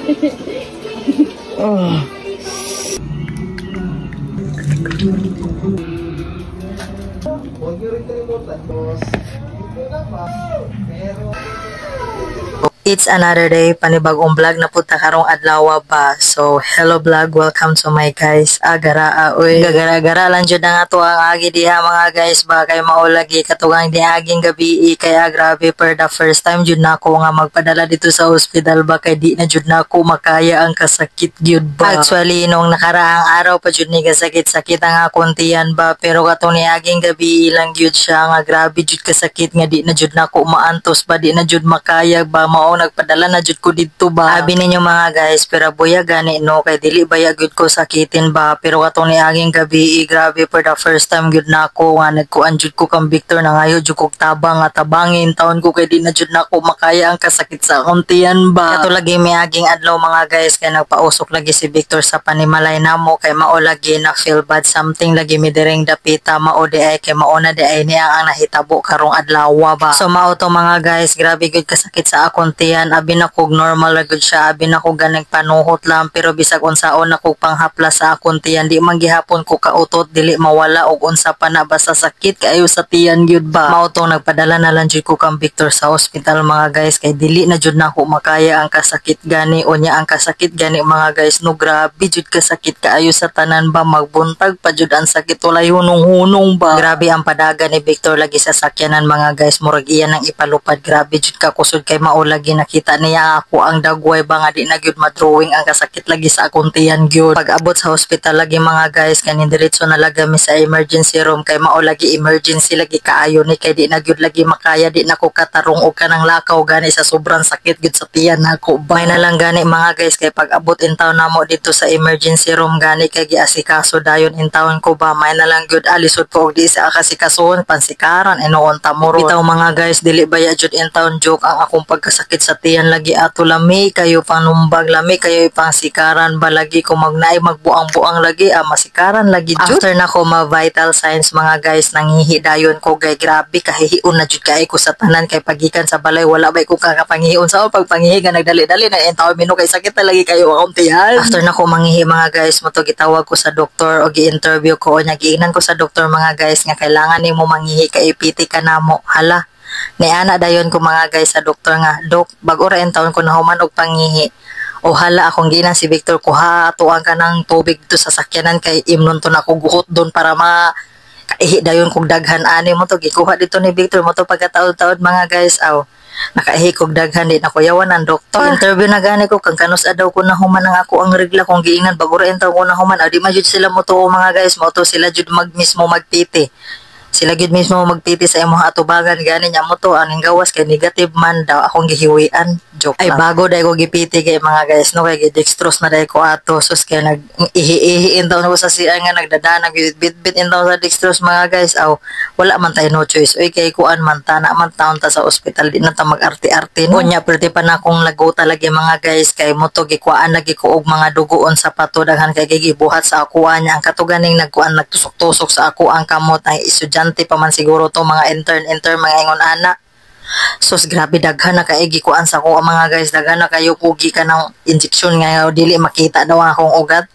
Oh. Huwag niyo rin kalimutan, boss. Ito na ba? Pero... It's another day, panibagong vlog na punta karong adlaw ba. So, hello vlog, welcome to my guys. Agara, oy, gagara-gara lang jud nga to ang agi diha mga guys ba kay maulagi katugang di aging gabi kaya grabe for the first time jud na ako nga magpadala dito sa ospital ba kay di na jud na ako makaya ang kasakit gyud ba. Actually, nung nakaraang araw pa jud ni kasakit-sakit ang akong tiyan ba pero katong ni aging gabi lang gyud siya nga grabe jud kasakit nga di na jud na ako maantos ba di na jud makaya ba mao nagpadala na jud ko dito ba. Abi ninyo mga guys, pero buya gani no kay dili baya gud ko sakitin ba pero katong ni aging gabi grabe for the first time gud na ako nga nagkuan jud ko kang Victor na ngayo jud kog tabang nga tabangin taon ko kay di na jud na ako makaya ang kasakit sa akong tiyan ba. Kato lagi mi aging adlaw mga guys kay nagpausok lagi si Victor sa panimalay namo kay mao lagi na feel bad something lagi mi direng dapita mao di ay kay mao na di ay niya ang nahitabo karong adlaw ba. So mao to mga guys, grabe gud kasakit sa akong tiyan, abi na kog normal ra gud siya, abi na kog ganang panuhot lang pero bisag unsaon na kog panghapla sa akong tiyan di man gihapon ko kautot dili mawala og unsa pa na basta sakit kaayo sa tiyan gyud ba. Mao tong nagpadala na lang jud ko kang Victor sa ospital mga guys kay dili na jud na ako makaya ang kasakit gani unya ang kasakit gani mga guys no grabe jud kasakit kaayo sa tanan ba magbuntag pa jud ang sakit walay hunong-hunong ba. Grabe ang padaga ni Victor lagi sa sakyanan mga guys murag iyan ang ipalupad, grabe jud ka kusod kay mao lagi nakita niya ako ang dagway ba nga di na gyud madrawing ang kasakit lagi sa akong tiyan gyud. Pag abot sa hospital lagi mga guys kanin diretso na lagami sa emergency room kay mao lagi emergency lagi kaayo ni kay di na gyud lagi makaya di na ko katarong og kanang lakaw gani sa sobrang sakit gyud sa tiyan nako ba. May na lang gani mga guys kay pag abot in town namo dito sa emergency room gani kay giasikaso dayon in town ko ba may na lang gyud alisod ko og di sa kasikason pansikaran inoon tamuro. Bitaw mga guys dili baya jud in town joke ang akong pagkasakit sa tiyan lagi ato lami kayo panumbag lami kayo ipang sikaran ba lagi ko magnaay magbuang-buang lagi masikaran lagi jud. After na ko ma vital signs mga guys nangihi dayon ko gay grabe kahihiun na jud kay ko sa tanan kay pagikan sa balay wala bay ko kakapangihiun sa pagpangihi nga nagdali-dali na entaw mino kay sakit na lagi kayo akong tiyan. After na ko mangihi mga guys mo to gitawag ko sa doktor o gi-interview ko nya giingnan ko sa doktor mga guys nga kailangan nimo mangihi kay ipiti ka namo. Hala ni ana dayon ko mga guys sa doktor nga dok bag-o ra en taon ko nahuman og pangihi o hala akong ginan si Victor kuha tuang ka ng tubig dito sa sakyanan kay imnon to na ko guhot doon para kaihi dayon kog daghan ani mo to gikuha dito ni Victor mo to pagkataod-taod mga guys nakaihi kog daghan di na kuyawan ang doktor. Interview na gani ko kang kanus daw ko nahuman ang ako ang regla kung giingnan bag-o ra en taon ko nahuman di ma jud sila mo to mga guys mo to sila jud mismo magpiti. Sila gid mismo magpiti sa imong atubangan gani nya mo to aning gawas kay negative man daw akong gihiwian joke ay lang. Bago dai ko gipiti kay mga guys no kay dextrose na dai ko ato sus kay nag ihi-ihi intaw ko sa siya nga nagdadana bit intaw sa dextrose mga guys wala man tay no choice oy kay kuan man ta na man taon ta sa ospital di na ta mag-arte-arte no nya perti pa na akong lago talagi mga guys kay mo to gikuan lagi ko og mga dugoon sa pato daghan kay gibuhat sa akuan nya ang katuganing nagkuan nagtusok-tusok sa ako ang kamot ay estudyante pa man siguro to mga intern mga ingon ana. Sus grabe daghan na kay gikuan sa ko mga guys daghan na kayo pugi ka ng injection nga dili makita daw akong ugat.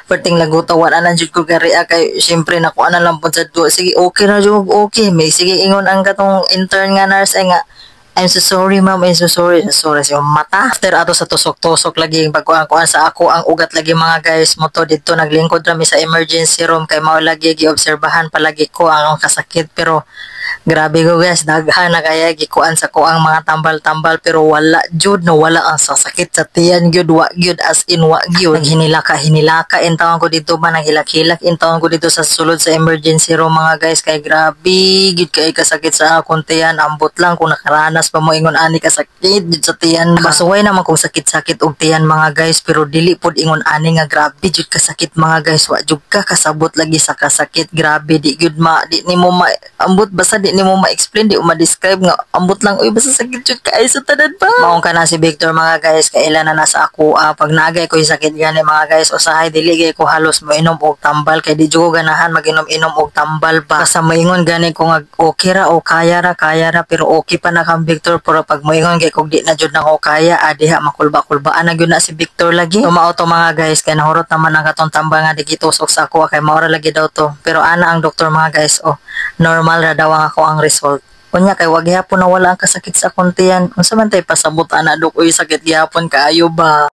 Perting laguta wala na jud ko gari kay syempre nakuha na lang pud sa duwa sige okay na jud okay may sige ingon ang katong intern nga nurse ay nga I'm so sorry ma'am, I'm so sorry sa mata. After ato sa tusok-tusok lagi pagkuan sa ako ang ugat lagi mga guys mo to dito naglingkod rami sa emergency room kay mao lagi giobserbahan palagi ko ang kasakit pero grabe ko guys daghan na kaya gikuan sa ko ang mga tambal-tambal pero wala jud no wala ang sasakit sa tiyan gyud wa gyud as in wa gyud hinilaka intawon ko dito ba naghilak-hilak intawon ko dito sa sulod sa emergency room mga guys kay grabe gyud kay kasakit sa akong tiyan ambot lang kung nakaranas pa mo ingon ani kasakit jud sa tiyan ba. Nakasuway naman kung sakit-sakit og tiyan mga guys pero dili pod ingon ani nga grabe jud kasakit mga guys wa jud ka kasabot lagi sa kasakit grabe di gyud di nimo ambot basta di di nimo ma-explain, di mo ma-describe nga ambot lang uy basta sakit jud kay sa tanan pa. Maong ka na si Victor mga guys, kailan na nasa ako pag naagay ko yung sakit gani mga guys, usahay dili gay ko halos mo inom og tambal kay di jud ko ganahan mag-inom-inom og tambal pa. Basta moingon gani ko nga okay ra o kaya ra pero okay pa na kang Victor, pero pag moingon kay kog di na jud na ko kaya diha makulba-kulbaan na gyud na si Victor lagi. Tumao to mga guys kay nahurot naman ang katong tambal nga digitusok sa ako kay maura lagi daw to. Pero ana ang doktor mga guys, normal ra daw ang ako ang result. Unya kay wag gyapon na wala ang kasakit sa akong tiyan. Unsa man tay pasabot ana dok uy sakit gyapon kaayo ba?